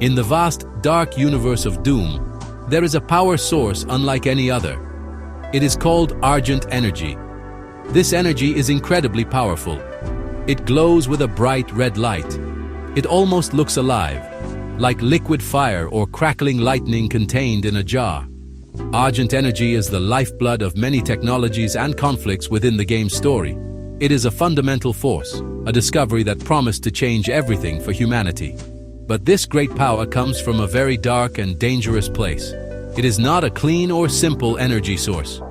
In the vast, dark universe of Doom, there is a power source unlike any other. It is called Argent Energy. This energy is incredibly powerful. It glows with a bright red light. It almost looks alive, like liquid fire or crackling lightning contained in a jar. Argent Energy is the lifeblood of many technologies and conflicts within the game's story. It is a fundamental force, a discovery that promised to change everything for humanity. But this great power comes from a very dark and dangerous place. It is not a clean or simple energy source.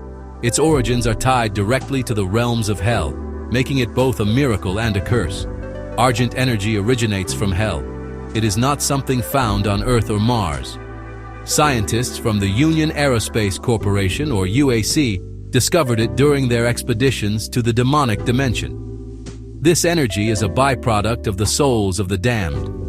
Its origins are tied directly to the realms of hell, making it both a miracle and a curse. Argent Energy originates from hell. It is not something found on Earth or Mars. Scientists from the Union Aerospace Corporation, or UAC, discovered it during their expeditions to the demonic dimension. This energy is a byproduct of the souls of the damned.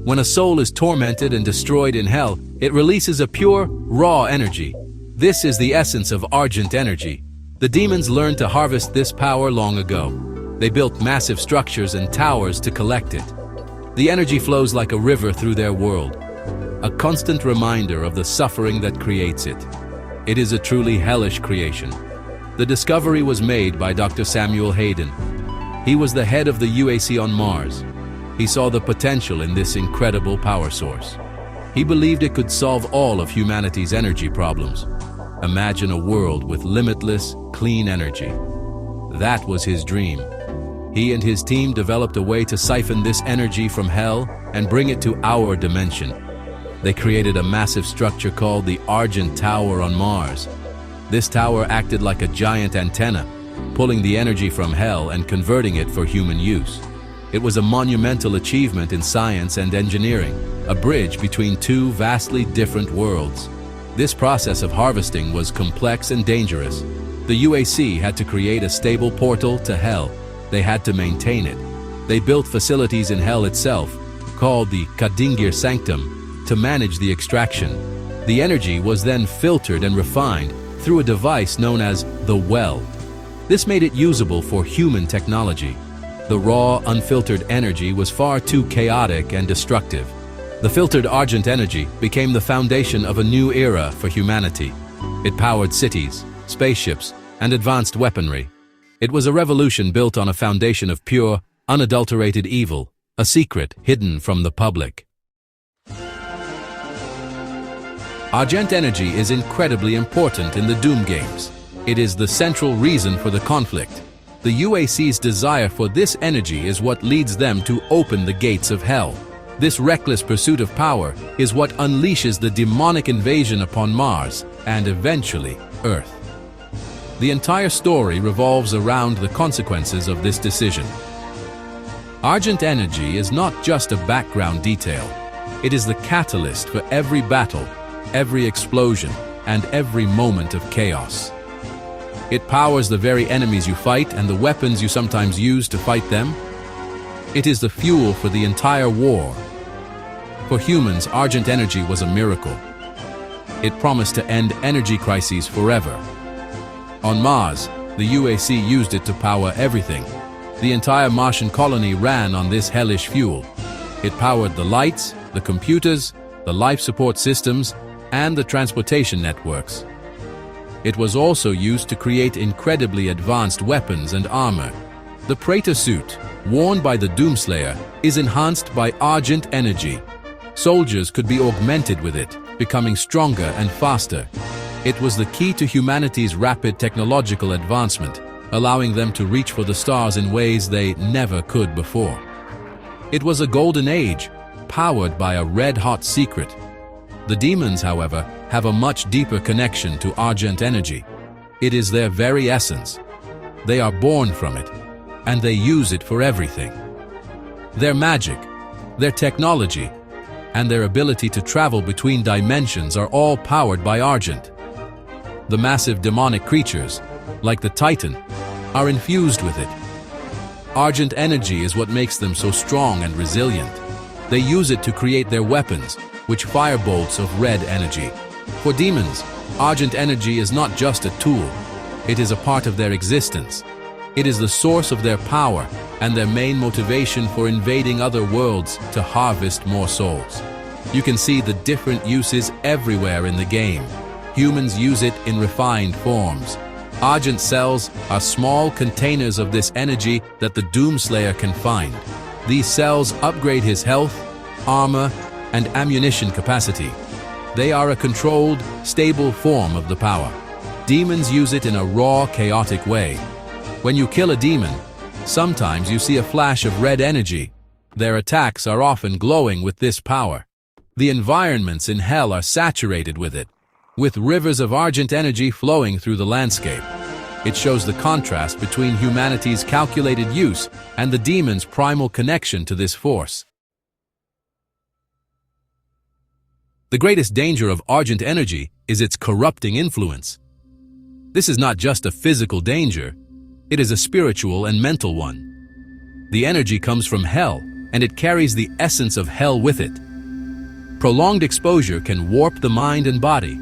When a soul is tormented and destroyed in hell, it releases a pure, raw energy. This is the essence of Argent Energy. The demons learned to harvest this power long ago. They built massive structures and towers to collect it. The energy flows like a river through their world, a constant reminder of the suffering that creates it. It is a truly hellish creation. The discovery was made by Dr. Samuel Hayden. He was the head of the UAC on Mars. He saw the potential in this incredible power source. He believed it could solve all of humanity's energy problems. Imagine a world with limitless, clean energy. That was his dream. He and his team developed a way to siphon this energy from hell and bring it to our dimension. They created a massive structure called the Argent Tower on Mars. This tower acted like a giant antenna, pulling the energy from hell and converting it for human use. It was a monumental achievement in science and engineering, a bridge between two vastly different worlds. This process of harvesting was complex and dangerous. The UAC had to create a stable portal to hell. They had to maintain it. They built facilities in hell itself, called the Kadingir Sanctum, to manage the extraction. The energy was then filtered and refined through a device known as the well. This made it usable for human technology. The raw, unfiltered energy was far too chaotic and destructive. The filtered Argent Energy became the foundation of a new era for humanity. It powered cities, spaceships, and advanced weaponry. It was a revolution built on a foundation of pure, unadulterated evil, a secret hidden from the public. Argent Energy is incredibly important in the Doom games. It is the central reason for the conflict. The UAC's desire for this energy is what leads them to open the gates of hell. This reckless pursuit of power is what unleashes the demonic invasion upon Mars and eventually Earth. The entire story revolves around the consequences of this decision. Argent Energy is not just a background detail. It is the catalyst for every battle, every explosion, and every moment of chaos. It powers the very enemies you fight and the weapons you sometimes use to fight them. It is the fuel for the entire war. For humans, Argent Energy was a miracle. It promised to end energy crises forever. On Mars, the UAC used it to power everything. The entire Martian colony ran on this hellish fuel. It powered the lights, the computers, the life support systems, and the transportation networks. It was also used to create incredibly advanced weapons and armor. The Praetor suit, worn by the Doomslayer, is enhanced by Argent Energy. Soldiers could be augmented with it, becoming stronger and faster. It was the key to humanity's rapid technological advancement, allowing them to reach for the stars in ways they never could before. It was a golden age, powered by a red-hot secret. The demons, however, have a much deeper connection to Argent Energy. It is their very essence. They are born from it, and they use it for everything. Their magic, their technology, and their ability to travel between dimensions are all powered by Argent. The massive demonic creatures, like the Titan, are infused with it. Argent Energy is what makes them so strong and resilient. They use it to create their weapons, which fire bolts of red energy. For demons, Argent Energy is not just a tool. It is a part of their existence. It is the source of their power and their main motivation for invading other worlds to harvest more souls. You can see the different uses everywhere in the game. Humans use it in refined forms. Argent cells are small containers of this energy that the Doomslayer can find. These cells upgrade his health, armor, and ammunition capacity. They are a controlled, stable form of the power. Demons use it in a raw, chaotic way. When you kill a demon, sometimes you see a flash of red energy. Their attacks are often glowing with this power. The environments in hell are saturated with it, with rivers of Argent energy flowing through the landscape. It shows the contrast between humanity's calculated use and the demon's primal connection to this force. The greatest danger of Argent energy is its corrupting influence. This is not just a physical danger, it is a spiritual and mental one. The energy comes from hell, and it carries the essence of hell with it. Prolonged exposure can warp the mind and body.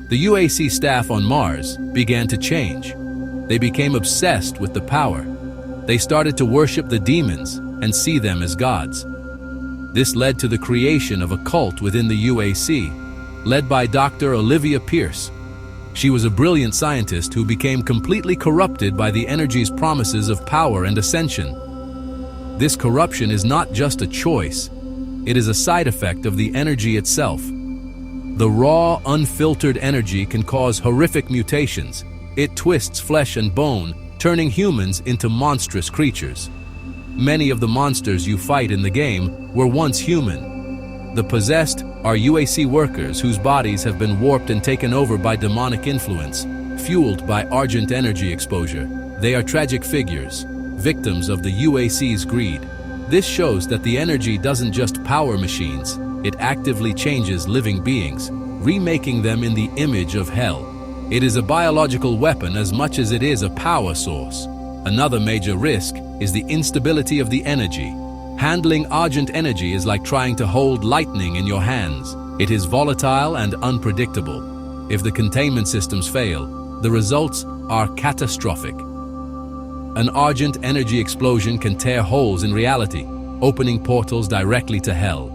The UAC staff on Mars began to change. They became obsessed with the power. They started to worship the demons and see them as gods. This led to the creation of a cult within the UAC, led by Dr. Olivia Pierce. She was a brilliant scientist who became completely corrupted by the energy's promises of power and ascension. This corruption is not just a choice, it is a side effect of the energy itself. The raw, unfiltered energy can cause horrific mutations. It twists flesh and bone, turning humans into monstrous creatures. Many of the monsters you fight in the game were once human. The possessed are UAC workers whose bodies have been warped and taken over by demonic influence, fueled by Argent energy exposure. They are tragic figures, victims of the UAC's greed. This shows that the energy doesn't just power machines, it actively changes living beings, remaking them in the image of hell. It is a biological weapon as much as it is a power source. Another major risk is the instability of the energy. Handling Argent energy is like trying to hold lightning in your hands. It is volatile and unpredictable. If the containment systems fail, the results are catastrophic. An Argent energy explosion can tear holes in reality, opening portals directly to hell.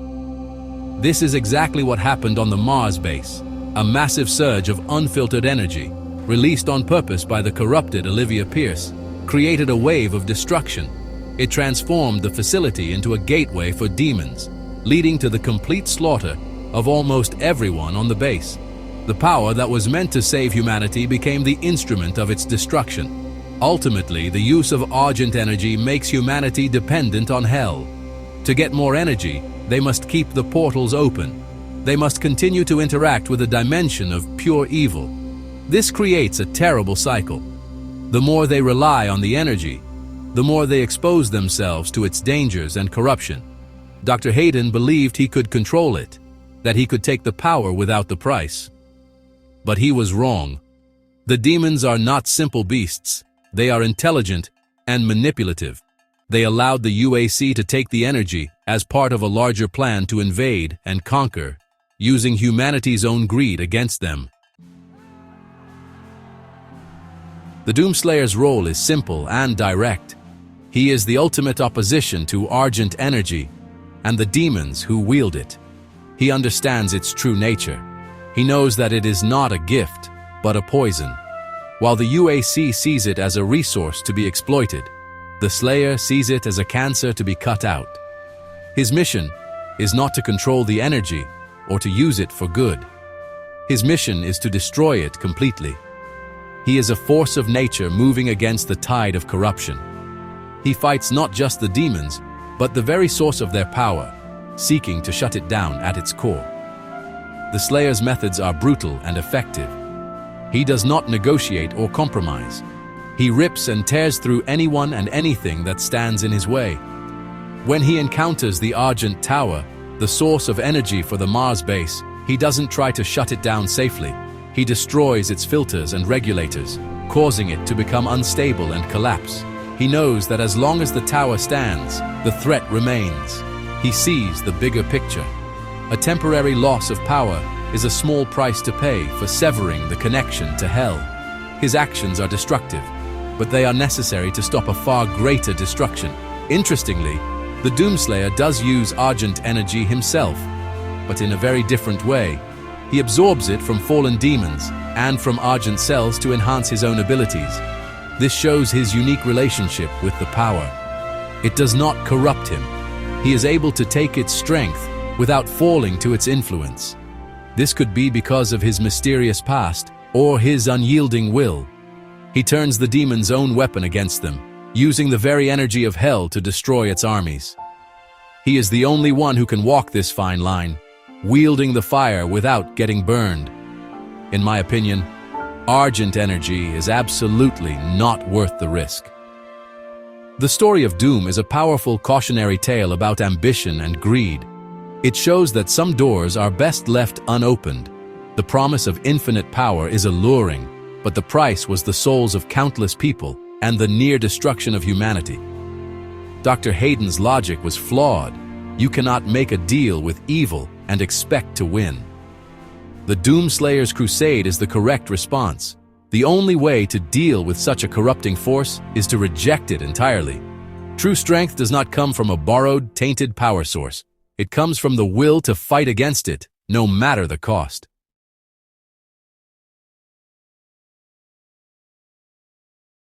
This is exactly what happened on the Mars base. A massive surge of unfiltered energy, released on purpose by the corrupted Olivia Pierce, created a wave of destruction. It transformed the facility into a gateway for demons, leading to the complete slaughter of almost everyone on the base. The power that was meant to save humanity became the instrument of its destruction. Ultimately, the use of Argent energy makes humanity dependent on hell. To get more energy, they must keep the portals open. They must continue to interact with a dimension of pure evil. This creates a terrible cycle. The more they rely on the energy, the more they expose themselves to its dangers and corruption. Dr. Hayden believed he could control it, that he could take the power without the price. But he was wrong. The demons are not simple beasts. They are intelligent and manipulative. They allowed the UAC to take the energy as part of a larger plan to invade and conquer, using humanity's own greed against them. The Doomslayer's role is simple and direct. He is the ultimate opposition to Argent energy and the demons who wield it. He understands its true nature. He knows that it is not a gift, but a poison. While the UAC sees it as a resource to be exploited, the Slayer sees it as a cancer to be cut out. His mission is not to control the energy or to use it for good. His mission is to destroy it completely. He is a force of nature moving against the tide of corruption. He fights not just the demons, but the very source of their power, seeking to shut it down at its core. The Slayer's methods are brutal and effective. He does not negotiate or compromise. He rips and tears through anyone and anything that stands in his way. When he encounters the Argent Tower, the source of energy for the Mars base, he doesn't try to shut it down safely. He destroys its filters and regulators, causing it to become unstable and collapse. He knows that as long as the tower stands, the threat remains. He sees the bigger picture. A temporary loss of power is a small price to pay for severing the connection to hell. His actions are destructive, but they are necessary to stop a far greater destruction. Interestingly, the Doomslayer does use Argent energy himself, but in a very different way. He absorbs it from fallen demons and from Argent cells to enhance his own abilities. This shows his unique relationship with the power. It does not corrupt him. He is able to take its strength without falling to its influence. This could be because of his mysterious past or his unyielding will. He turns the demon's own weapon against them, using the very energy of hell to destroy its armies. He is the only one who can walk this fine line, wielding the fire without getting burned. In my opinion, Argent Energy is absolutely not worth the risk. The story of Doom is a powerful cautionary tale about ambition and greed. It shows that some doors are best left unopened. The promise of infinite power is alluring, but the price was the souls of countless people and the near destruction of humanity. Dr. Hayden's logic was flawed. You cannot make a deal with evil and expect to win. The Doomslayer's crusade is the correct response. The only way to deal with such a corrupting force is to reject it entirely. True strength does not come from a borrowed, tainted power source. It comes from the will to fight against it, no matter the cost.